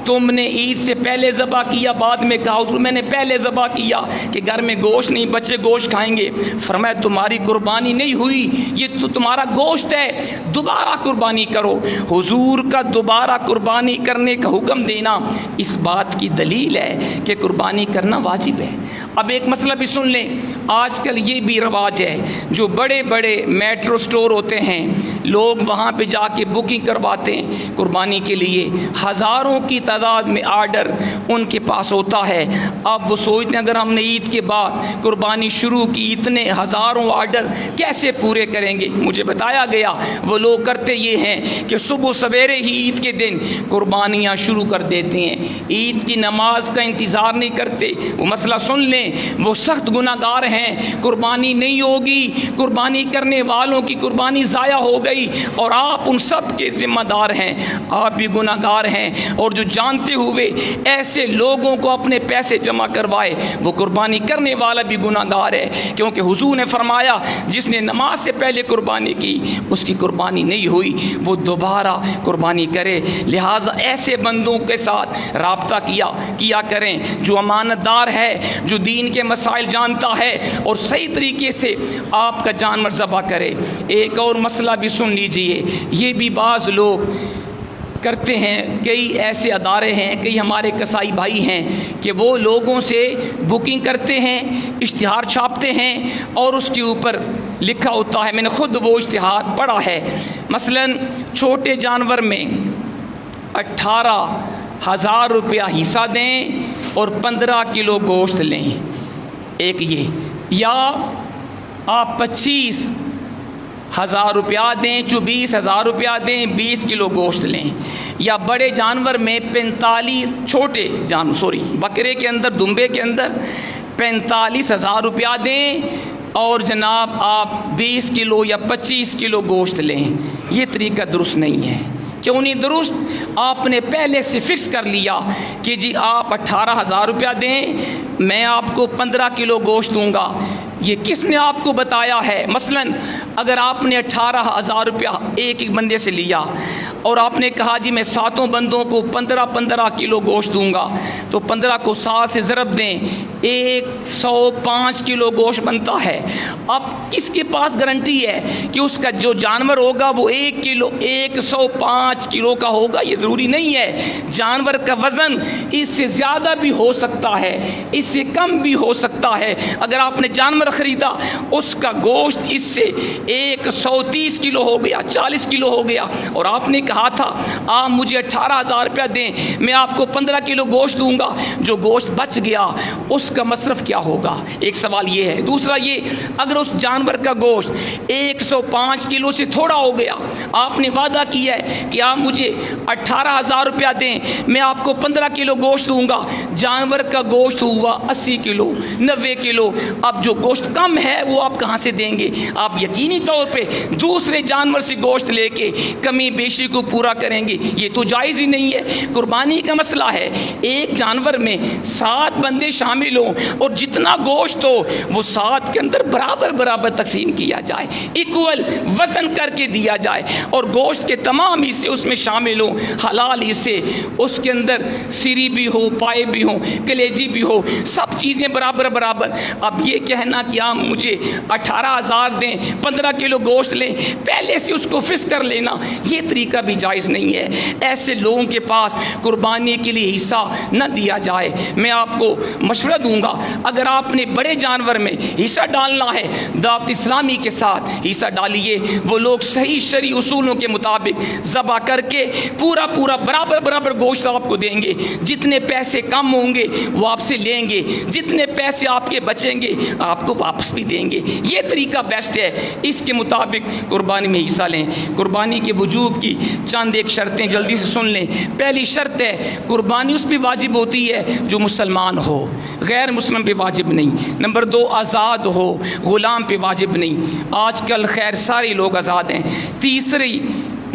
تم نے عید سے پہلے ذبح کیا؟ بعد میں کہا حضور میں نے پہلے ذبح کیا کہ گھر میں گوشت نہیں، بچے گوشت کھائیں گے۔ فرمایا تمہاری قربانی نہیں ہوئی، یہ تو تمہارا گوشت ہے، دوبارہ قربانی کرو۔ حضور کا دوبارہ قربانی کرنے کا حکم دینا اس بات کی دلیل ہے کہ قربانی کرنا واجب ہے۔ اب ایک مسئلہ بھی سن لیں، آج کل یہ بھی رواج ہے، جو بڑے بڑے میٹرو سٹور ہوتے ہیں، لوگ وہاں پہ جا کے بکنگ کرواتے ہیں قربانی کے لیے، ہزاروں کی تعداد میں آرڈر ان کے پاس ہوتا ہے۔ اب وہ سوچتے ہیں اگر ہم نے عید کے بعد قربانی شروع کی، اتنے ہزاروں آرڈر کیسے پورے کریں گے؟ مجھے بتایا گیا وہ لوگ کرتے یہ ہیں کہ صبح سویرے ہی عید کے دن قربانیاں شروع کر دیتے ہیں، عید کی نماز کا انتظار نہیں کرتے۔ وہ مسئلہ سن لیں، وہ سخت گناہ گار ہیں، قربانی نہیں ہوگی، قربانی کرنے والوں کی قربانی ضائع ہو گئی اور آپ ان سب کے ذمہ دار ہیں، آپ بھی گناہ گار ہیں۔ اور جو جانتے ہوئے ایسے لوگوں کو اپنے پیسے جمع کروائے وہ قربانی کرنے والا بھی گناہ گار ہے، کیونکہ حضور نے فرمایا جس نے نماز سے پہلے قربانی کی اس کی قربانی نہیں ہوئی، وہ دوبارہ قربانی کرے۔ لہٰذا ایسے بندوں کے ساتھ رابطہ کیا کریں جو امانت دار ہے، جو دین کے مسائل جانتا ہے اور صحیح طریقے سے آپ کا جانور ذبح کرے۔ ایک اور مسئلہ بھی سن لیجئے، یہ بھی بعض لوگ کرتے ہیں، کئی ایسے ادارے ہیں، کئی ہمارے کسائی بھائی ہیں کہ وہ لوگوں سے بکنگ کرتے ہیں، اشتہار چھاپتے ہیں اور اس کے اوپر لکھا ہوتا ہے، میں نے خود وہ اشتہار پڑھا ہے، مثلا چھوٹے جانور میں 18,000 روپیہ حصہ دیں اور 15 کلو گوشت لیں، ایک یہ، یا آپ 25,000 روپیہ دیں، 24,000 روپیہ دیں، 20 کلو گوشت لیں، یا بڑے جانور میں 45 چھوٹے بکرے کے اندر، دمبے کے اندر 45,000 روپیہ دیں اور جناب آپ 20 کلو یا 25 کلو گوشت لیں۔ یہ طریقہ درست نہیں ہے۔ کیوں نہیں درست؟ آپ نے پہلے سے فکس کر لیا کہ جی آپ 18,000 روپیہ دیں، میں آپ کو 15 کلو گوشت دوں گا۔ یہ کس نے آپ کو بتایا ہے؟ مثلا اگر آپ نے 18,000 روپیہ ایک بندے سے لیا اور آپ نے کہا جی میں 7 بندوں کو 15 کلو گوشت دوں گا، تو 15 کو 7 سے ضرب دیں، 105 کلو گوشت بنتا ہے۔ اب کس کے پاس گارنٹی ہے کہ اس کا جو جانور ہوگا وہ 105 کلو کا ہوگا؟ یہ ضروری نہیں ہے۔ جانور کا وزن اس سے زیادہ بھی ہو سکتا ہے، اس سے کم بھی ہو سکتا ہے۔ اگر آپ نے جانور خریدا، اس کا گوشت اس سے 130 کلو ہو گیا، 40 کلو ہو گیا، اور آپ نے کہا تھا آپ مجھے 18,000 روپیہ دیں، میں آپ کو 15 کلو گوشت دوں گا، جو گوشت بچ گیا اس کا مصرف کیا ہوگا؟ ایک سوال یہ ہے۔ دوسرا یہ، اگر اس جانور کا گوشت 105 کلو سے تھوڑا ہو گیا، آپ نے وعدہ کیا ہے کہ آپ مجھے 18,000 روپیہ دیں، میں آپ کو 15 کلو گوشت دوں گا، جانور کا گوشت ہوا 80 کلو، 90 کلو، اب جو گوشت کم ہے وہ آپ کہاں سے دیں گے؟ آپ یقینی طور پہ دوسرے جانور سے گوشت لے کے کمی بیشی کو پورا کریں گے، یہ تو جائز ہی نہیں ہے۔ قربانی کا مسئلہ ہے، ایک جانور میں 7 بندے شامل ہوں اور جتنا گوشت ہو وہ 7 کے اندر برابر تقسیم کیا جائے، ایکول وزن کر کے دیا جائے، اور گوشت کے تمام حصے اس میں شامل ہوں، حلال حصے، اس کے اندر سری بھی ہو، پائے بھی ہوں، کلیجی بھی ہو، سب چیزیں برابر۔ اب یہ کہنا کہ آپ مجھے 18,000 دیں، 15 کلو گوشت لیں، پہلے سے اس کو فکس کر لینا، یہ طریقہ بھی جائز نہیں ہے۔ ایسے لوگوں کے پاس قربانی کے لیے حصہ نہ دیا جائے۔ میں آپ کو مشورہ دوں گا، اگر آپ نے بڑے جانور میں حصہ ڈالنا ہے، دعوت اسلامی کے ساتھ حصہ ڈالیے، وہ لوگ صحیح شرعی اصولوں کے مطابق ذبح کر کے پورا برابر گوشت آپ کو دیں گے۔ جتنے پیسے کم ہوں گے وہ آپ سے لیں گے، جتنے پیسے آپ کے بچیں گے آپ کو واپس بھی دیں گے۔ یہ طریقہ بیسٹ ہے، اس کے مطابق قربانی میں حصہ لیں۔ قربانی کے وجوب کی چند ایک شرطیں جلدی سے سن لیں۔ پہلی شرط ہے، قربانی اس پہ واجب ہوتی ہے جو مسلمان ہو، غیر مسلم پہ واجب نہیں۔ نمبر 2، آزاد ہو، غلام پہ واجب نہیں۔ آج کل خیر سارے لوگ آزاد ہیں۔ تیسری،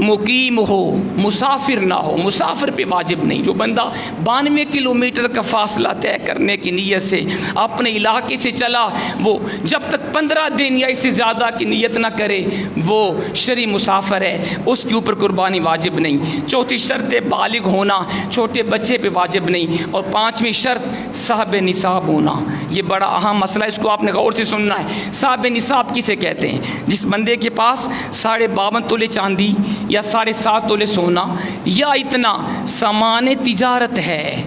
مقیم ہو، مسافر نہ ہو، مسافر پہ واجب نہیں۔ جو بندہ 92 کلومیٹر کا فاصلہ طے کرنے کی نیت سے اپنے علاقے سے چلا، وہ جب تک 15 دن یا اس سے زیادہ کی نیت نہ کرے وہ شرعی مسافر ہے، اس کے اوپر قربانی واجب نہیں۔ چوتھی شرط بالغ ہونا، چھوٹے بچے پہ واجب نہیں۔ اور 5ویں شرط صاحب نصاب ہونا۔ یہ بڑا اہم مسئلہ ہے، اس کو آپ نے غور سے سننا ہے۔ صاحب نصاب کسے کہتے ہیں؟ جس بندے کے پاس 52.5 تولے چاندی یا 7.5 تولے سونا یا اتنا سامان تجارت ہے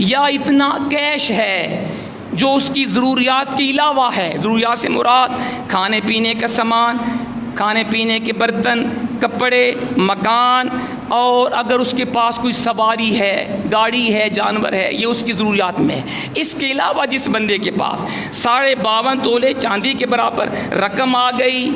یا اتنا کیش ہے جو اس کی ضروریات کے علاوہ ہے۔ ضروریات سے مراد کھانے پینے کا سامان، کھانے پینے کے برتن، کپڑے، مکان، اور اگر اس کے پاس کوئی سواری ہے، گاڑی ہے، جانور ہے، یہ اس کی ضروریات میں ہے۔ اس کے علاوہ جس بندے کے پاس 52.5 تولے چاندی کے برابر رقم آ گئی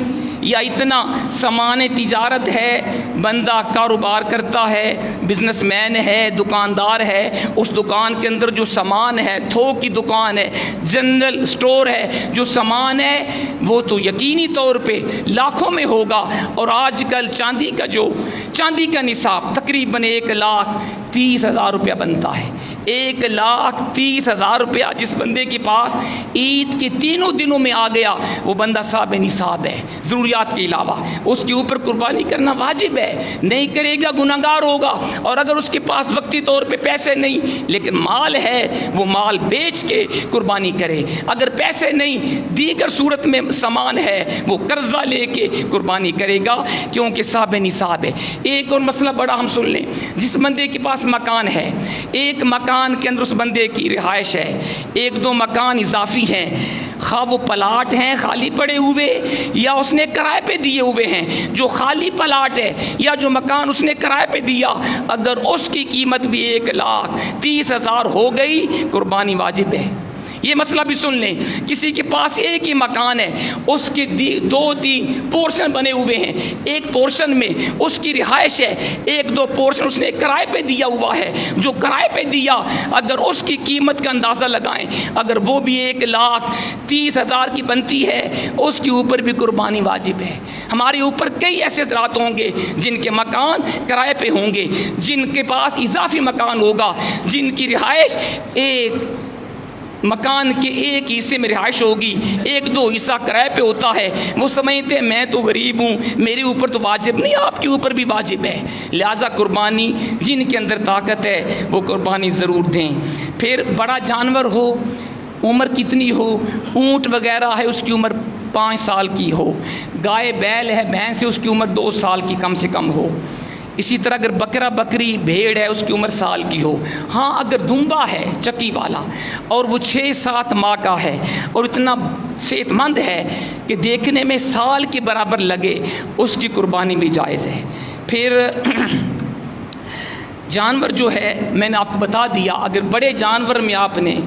یا اتنا سامان تجارت ہے، بندہ کاروبار کرتا ہے، بزنس مین ہے، دکاندار ہے، اس دکان کے اندر جو سامان ہے، تھوک کی دکان ہے، جنرل سٹور ہے، جو سامان ہے وہ تو یقینی طور پہ لاکھوں میں ہوگا۔ اور آج کل چاندی کا نصاب تقریباً 1,30,000 روپیہ بنتا ہے۔ 1,30,000 روپیہ جس بندے کے پاس عید کے تینوں دنوں میں آ گیا، وہ بندہ صاحب نصاب ہے ضروریات کے علاوہ۔ اس کے اوپر قربانی کرنا واجب ہے، نہیں کرے گا گناہگار ہوگا۔ اور اگر اس کے پاس وقتی طور پہ پیسے نہیں لیکن مال ہے، وہ مال بیچ کے قربانی کرے۔ اگر پیسے نہیں، دیگر صورت میں سامان ہے، وہ قرضہ لے کے قربانی کرے گا، کیونکہ صاحب نصاب ہے۔ ایک اور مسئلہ بڑا ہم سن لیں، جس بندے کے پاس مکان ہے، ایک مکان کے اندر اس بندے کی رہائش ہے، 1-2 مکان اضافی ہیں، خواہ وہ پلاٹ ہیں خالی پڑے ہوئے یا اس نے کرائے پہ دیے ہوئے ہیں۔ جو خالی پلاٹ ہے یا جو مکان اس نے کرائے پہ دیا، اگر اس کی قیمت بھی 1,30,000 ہو گئی، قربانی واجب ہے۔ یہ مسئلہ بھی سن لیں، کسی کے پاس ایک ہی مکان ہے، اس کے 2-3 پورشن بنے ہوئے ہیں، ایک پورشن میں اس کی رہائش ہے، 1-2 پورشن اس نے کرائے پہ دیا ہوا ہے۔ جو کرائے پہ دیا، اگر اس کی قیمت کا اندازہ لگائیں، اگر وہ بھی 1,30,000 کی بنتی ہے، اس کے اوپر بھی قربانی واجب ہے۔ ہمارے اوپر کئی ایسے حضرات ہوں گے جن کے مکان کرائے پہ ہوں گے، جن کے پاس اضافی مکان ہوگا، جن کی رہائش ایک مکان کے ایک حصے میں رہائش ہوگی، 1-2 حصہ کرائے پہ ہوتا ہے۔ وہ سمجھتے ہیں میں تو غریب ہوں، میرے اوپر تو واجب نہیں، آپ کے اوپر بھی واجب ہے۔ لہٰذا قربانی جن کے اندر طاقت ہے وہ قربانی ضرور دیں۔ پھر بڑا جانور ہو، عمر کتنی ہو، اونٹ وغیرہ ہے اس کی عمر 5 سال کی ہو، گائے بیل ہے بھینس ہے اس کی عمر 2 سال کی کم سے کم ہو۔ اسی طرح اگر بکرا بکری بھیڑ ہے اس کی عمر سال کی ہو۔ ہاں اگر دمبا ہے چکی والا اور وہ 6-7 ماہ کا ہے اور اتنا صحت مند ہے کہ دیکھنے میں سال کے برابر لگے، اس کی قربانی بھی جائز ہے۔ پھر جانور جو ہے میں نے آپ کو بتا دیا، اگر بڑے جانور میں آپ نے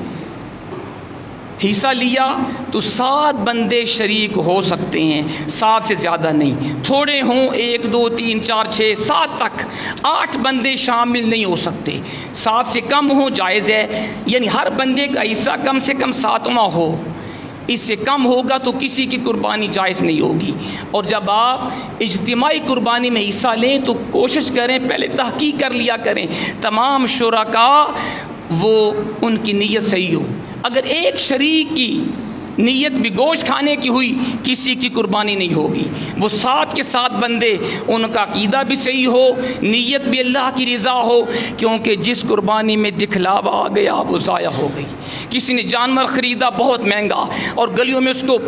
حصہ لیا تو 7 بندے شریک ہو سکتے ہیں، 7 سے زیادہ نہیں۔ تھوڑے ہوں 1 2 3 4 6 7 تک 8 بندے شامل نہیں ہو سکتے، 7 سے کم ہو جائز ہے، یعنی ہر بندے کا حصہ کم سے کم 7واں ہو، اس سے کم ہوگا تو کسی کی قربانی جائز نہیں ہوگی۔ اور جب آپ اجتماعی قربانی میں حصہ لیں تو کوشش کریں پہلے تحقیق کر لیا کریں تمام شرکاء وہ ان کی نیت صحیح ہو۔ اگر ایک شریک کی نیت بھی گوشت کھانے کی ہوئی کسی کی قربانی نہیں ہوگی۔ وہ 7 کے 7 بندے ان کا عقیدہ بھی صحیح ہو، نیت بھی اللہ کی رضا ہو، کیونکہ جس قربانی میں دکھلاوا آ گیا وہ ضائع ہو گئی۔ کسی نے جانور خریدا بہت مہنگا اور گلیوں میں اس کو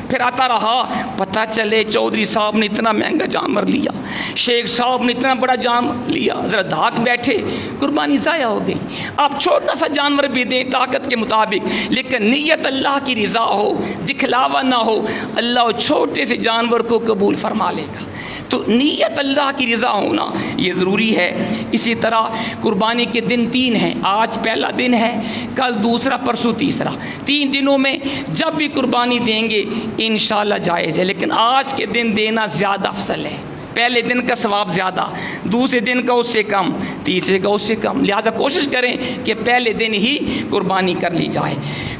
پھراتا رہا، پتہ چلے چودھری صاحب نے اتنا مہنگا جانور لیا، شیخ صاحب نے اتنا بڑا جانور لیا، ذرا دھاک بیٹھے، قربانی ضائع ہو گئی۔ آپ چھوٹا سا جانور بھی دیں طاقت کے مطابق، لیکن نیت اللہ کی رضا ہو، دکھلاوا نہ ہو، اللہ چھوٹے سے جانور کو قبول فرما لے گا۔ تو نیت اللہ کی رضا ہونا یہ ضروری ہے۔ اسی طرح قربانی کے دن 3 ہیں، آج پہلا دن ہے، کل دوسرا، پرسوں تیسرا۔ 3 دنوں میں جب بھی قربانی دیں گے انشاءاللہ جائز ہے، لیکن آج کے دن دینا زیادہ افضل ہے۔ پہلے دن کا ثواب زیادہ، دوسرے دن کا اس سے کم، تیسرے کا اس سے کم، لہٰذا کوشش کریں کہ پہلے دن ہی قربانی کر لی جائے۔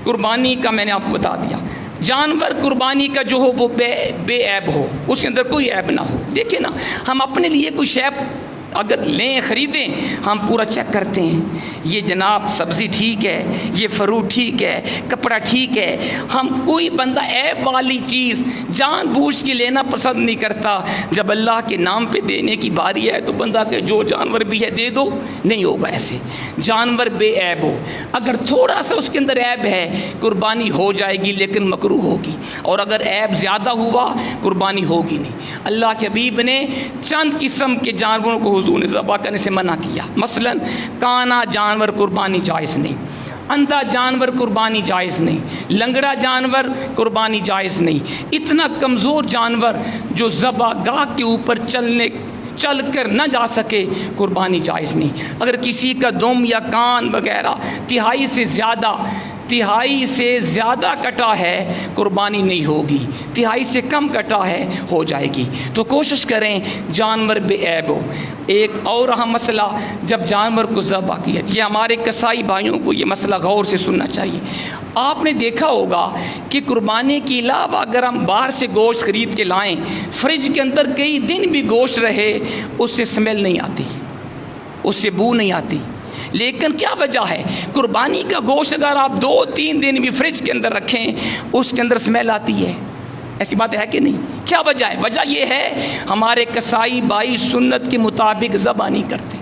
قربانی کا میں نے آپ کو بتا دیا۔ جانور قربانی کا جو ہو وہ بے عیب ہو، اس کے اندر کوئی عیب نہ ہو۔ دیکھیں نا، ہم اپنے لیے کوئی شے اگر لیں خریدیں، ہم پورا چیک کرتے ہیں، یہ جناب سبزی ٹھیک ہے، یہ فروٹ ٹھیک ہے، کپڑا ٹھیک ہے۔ ہم کوئی بندہ عیب والی چیز جان بوجھ کے لینا پسند نہیں کرتا۔ جب اللہ کے نام پہ دینے کی باری ہے تو بندہ کہ جو جانور بھی ہے دے دو، نہیں ہوگا ایسے۔ جانور بے عیب ہو، اگر تھوڑا سا اس کے اندر عیب ہے قربانی ہو جائے گی لیکن مکروہ ہوگی، اور اگر عیب زیادہ ہوا قربانی ہوگی نہیں۔ اللہ کے حبیب نے چند قسم کے جانوروں کو حضور نے ذبح کرنے سے منع کیا، مثلا کانا جانور قربانی جائز نہیں، اندھا جانور قربانی جائز نہیں، لنگڑا جانور قربانی جائز نہیں، اتنا کمزور جانور جو ذبح گاہ کے اوپر چل کر نہ جا سکے قربانی جائز نہیں۔ اگر کسی کا دم یا کان وغیرہ تہائی سے زیادہ کٹا ہے قربانی نہیں ہوگی، تہائی سے کم کٹا ہے ہو جائے گی۔ تو کوشش کریں جانور بے عیب ہو۔ ایک اور اہم مسئلہ، جب جانور کو ذبح کیا، یہ ہمارے کسائی بھائیوں کو یہ مسئلہ غور سے سننا چاہیے۔ آپ نے دیکھا ہوگا کہ قربانی کے علاوہ اگر ہم باہر سے گوشت خرید کے لائیں، فریج کے اندر کئی دن بھی گوشت رہے، اس سے اسمیل نہیں آتی، اس سے بو نہیں آتی۔ لیکن کیا وجہ ہے؟ قربانی کا گوشت اگر آپ 2-3 دن بھی فریج کے اندر رکھیں اس کے اندر اسمیل آتی ہے، ایسی بات ہے کہ نہیں؟ کیا وجہ ہے؟ وجہ یہ ہے ہمارے کسائی بھائی سنت کے مطابق ذبح نہیں کرتے۔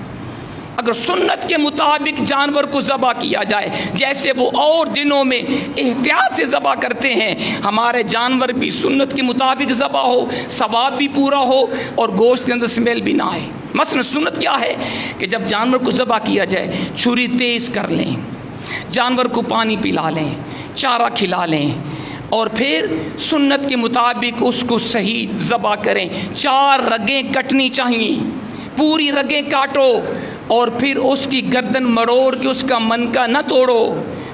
اگر سنت کے مطابق جانور کو ذبح کیا جائے جیسے وہ اور دنوں میں احتیاط سے ذبح کرتے ہیں، ہمارے جانور بھی سنت کے مطابق ذبح ہو، ثواب بھی پورا ہو اور گوشت کے اندر اسمیل بھی نہ آئے۔ مثلا سنت کیا ہے کہ جب جانور کو ذبح کیا جائے چھری تیز کر لیں، جانور کو پانی پلا لیں، چارہ کھلا لیں، اور پھر سنت کے مطابق اس کو صحیح ذبح کریں۔ 4 رگیں کٹنی چاہیے، پوری رگیں کاٹو، اور پھر اس کی گردن مڑوڑ کے اس کا منکا نہ توڑو۔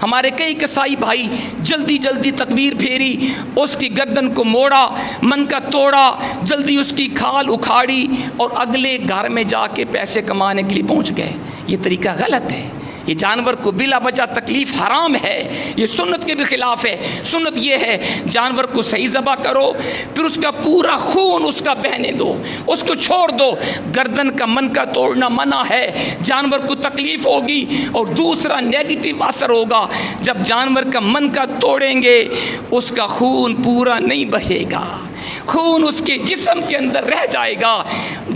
ہمارے کئی کسائی بھائی جلدی تکبیر پھیری، اس کی گردن کو موڑا، منکا توڑا، جلدی اس کی کھال اکھاڑی اور اگلے گھر میں جا کے پیسے کمانے کے لیے پہنچ گئے۔ یہ طریقہ غلط ہے، یہ جانور کو بلا وجہ تکلیف حرام ہے، یہ سنت کے بھی خلاف ہے۔ سنت یہ ہے جانور کو صحیح ذبح کرو، پھر اس کا پورا خون اس کا بہنے دو، اس کو چھوڑ دو۔ گردن کا منکا توڑنا منع ہے، جانور کو تکلیف ہوگی، اور دوسرا نیگیٹو اثر ہوگا، جب جانور کا منکا توڑیں گے اس کا خون پورا نہیں بہے گا، خون اس کے جسم کے اندر رہ جائے گا،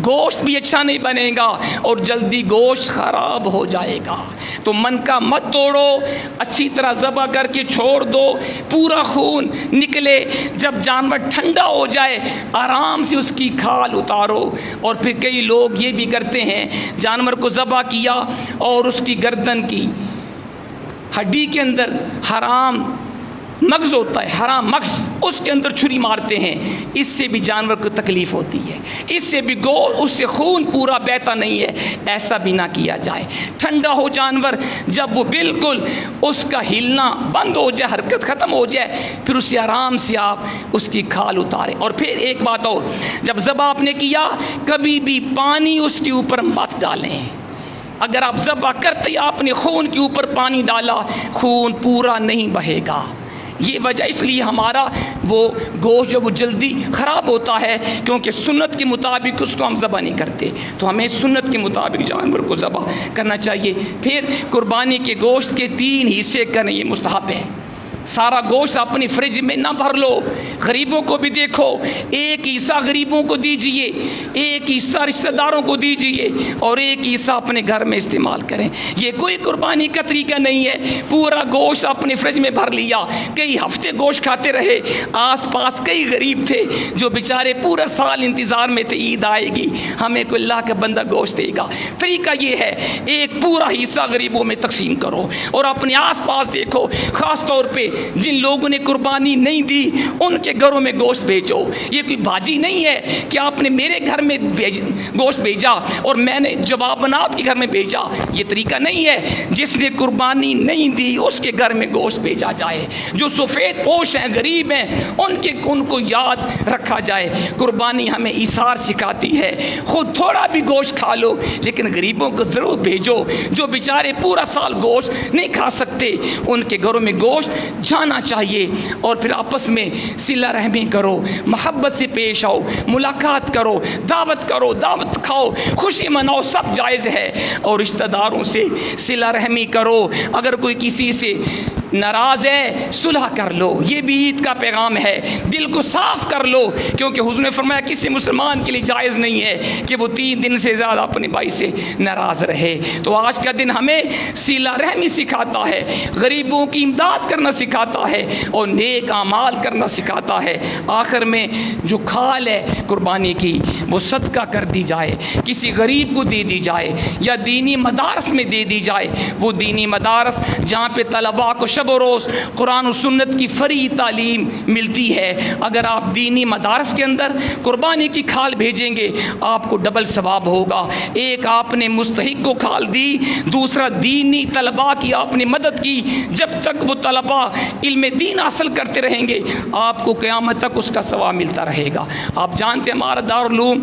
گوشت بھی اچھا نہیں بنے گا اور جلدی گوشت خراب ہو جائے گا۔ تو منکا مت توڑو، اچھی طرح ذبح کر کے چھوڑ دو، پورا خون نکلے۔ جب جانور ٹھنڈا ہو جائے آرام سے اس کی کھال اتارو۔ اور پھر کئی لوگ یہ بھی کرتے ہیں، جانور کو ذبح کیا اور اس کی گردن کی ہڈی کے اندر حرام مغز ہوتا ہے، حرام مغز، اس کے اندر چھری مارتے ہیں، اس سے بھی جانور کو تکلیف ہوتی ہے، اس سے بھی اس سے خون پورا بہتا نہیں ہے۔ ایسا بھی نہ کیا جائے۔ ٹھنڈا ہو جانور، جب وہ بالکل اس کا ہلنا بند ہو جائے، حرکت ختم ہو جائے، پھر اسے آرام سے آپ اس کی کھال اتاریں۔ اور پھر ایک بات اور، جب ذبح آپ نے کیا کبھی بھی پانی اس کے اوپر مت ڈالیں۔ اگر آپ ذبح کرتے ہی آپ نے خون کے اوپر پانی ڈالا، خون پورا نہیں بہے گا۔ یہ وجہ اس لیے ہمارا وہ گوشت جو وہ جلدی خراب ہوتا ہے، کیونکہ سنت کے مطابق اس کو ہم ذبح نہیں کرتے۔ تو ہمیں سنت کے مطابق جانور کو ذبح کرنا چاہیے۔ پھر قربانی کے گوشت کے 3 حصے کریں، یہ مستحب ہے۔ سارا گوشت اپنی فریج میں نہ بھر لو، غریبوں کو بھی دیکھو، ایک حصہ غریبوں کو دیجئے، ایک حصہ رشتہ داروں کو دیجئے، اور ایک حصہ اپنے گھر میں استعمال کریں۔ یہ کوئی قربانی کا طریقہ نہیں ہے پورا گوشت اپنے فریج میں بھر لیا، کئی ہفتے گوشت کھاتے رہے۔ آس پاس کئی غریب تھے جو بیچارے پورا سال انتظار میں تھے، عید آئے گی ہمیں کوئی اللہ کا بندہ گوشت دے گا۔ طریقہ یہ ہے ایک پورا حصہ غریبوں میں تقسیم کرو، اور اپنے آس پاس دیکھو، خاص طور پہ جن لوگوں نے قربانی نہیں دی ان کے کے گھروں میں گوشت بھیجو۔ یہ کوئی باجی نہیں ہے کہ آپ نے میرے گھر میں گوشت بھیجا اور میں نے جواب آپ کے گھر میں بھیجا، یہ طریقہ نہیں ہے۔ جس نے قربانی نہیں دی اس کے گھر میں گوشت بھیجا جائے۔ جو سفید پوش ہیں، غریب ہیں، ان کو یاد رکھا جائے۔ قربانی ہمیں ایثار سکھاتی ہے، خود تھوڑا بھی گوشت کھا لو لیکن غریبوں کو ضرور بھیجو۔ جو بیچارے پورا سال گوشت نہیں کھا سکتے ان کے گھروں میں گوشت جانا چاہیے۔ اور پھر آپس میں صلہ رحمی کرو، محبت سے پیش آؤ، ملاقات کرو، دعوت کھاؤ، خوشی مناؤ، سب جائز ہے۔ اور رشتہ داروں سے صلہ رحمی کرو، اگر کوئی کسی سے ناراض ہے صلح کر لو، یہ بھی عید کا پیغام ہے۔ دل کو صاف کر لو، کیونکہ حضور نے فرمایا کسی مسلمان کے لیے جائز نہیں ہے کہ وہ 3 دن سے زیادہ اپنے بھائی سے ناراض رہے۔ تو آج کا دن ہمیں صلہ رحمی سکھاتا ہے، غریبوں کی امداد کرنا سکھاتا ہے اور نیک اعمال کرنا سکھاتا ہے۔ آخر میں جو کھال ہے قربانی کی وہ صدقہ کر دی جائے، کسی غریب کو دے دی جائے یا دینی مدارس میں دے دی جائے۔ وہ دینی مدارس جہاں پہ طلباء کو شب و روز قرآن و سنت کی فری تعلیم ملتی ہے، اگر آپ دینی مدارس کے اندر قربانی کی کھال بھیجیں گے آپ کو ڈبل ثواب ہوگا۔ ایک آپ نے مستحق کو کھال دی، دوسرا دینی طلباء کی آپ نے مدد کی۔ جب تک وہ طلباء علم دین حاصل کرتے رہیں گے آپ کو قیامت تک اس کا ثواب ملتا رہے گا۔ آپ جانتے ہیں ہمارا دارالعلوم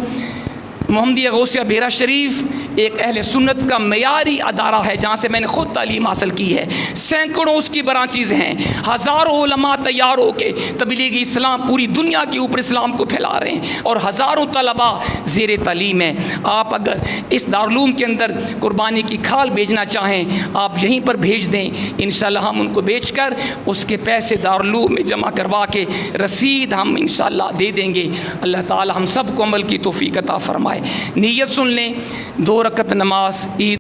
محمدیہ غوثیہ بیرا شریف ایک اہل سنت کا معیاری ادارہ ہے جہاں سے میں نے خود تعلیم حاصل کی ہے۔ سینکڑوں اس کی برانچیز ہیں، ہزاروں علماء تیار ہو کے تبلیغ اسلام پوری دنیا کے اوپر اسلام کو پھیلا رہے ہیں اور ہزاروں طلباء زیر تعلیم ہیں۔ آپ اگر اس دارالعلوم کے اندر قربانی کی کھال بھیجنا چاہیں آپ یہیں پر بھیج دیں، انشاءاللہ ہم ان کو بیچ کر اس کے پیسے دارالعلوم میں جمع کروا کے رسید ہم انشاءاللہ دے دیں گے۔ اللہ تعالی ہم سب کو عمل کی توفیق عطا فرمائے۔ نیت سن لیں، 2 رکعت نماز عید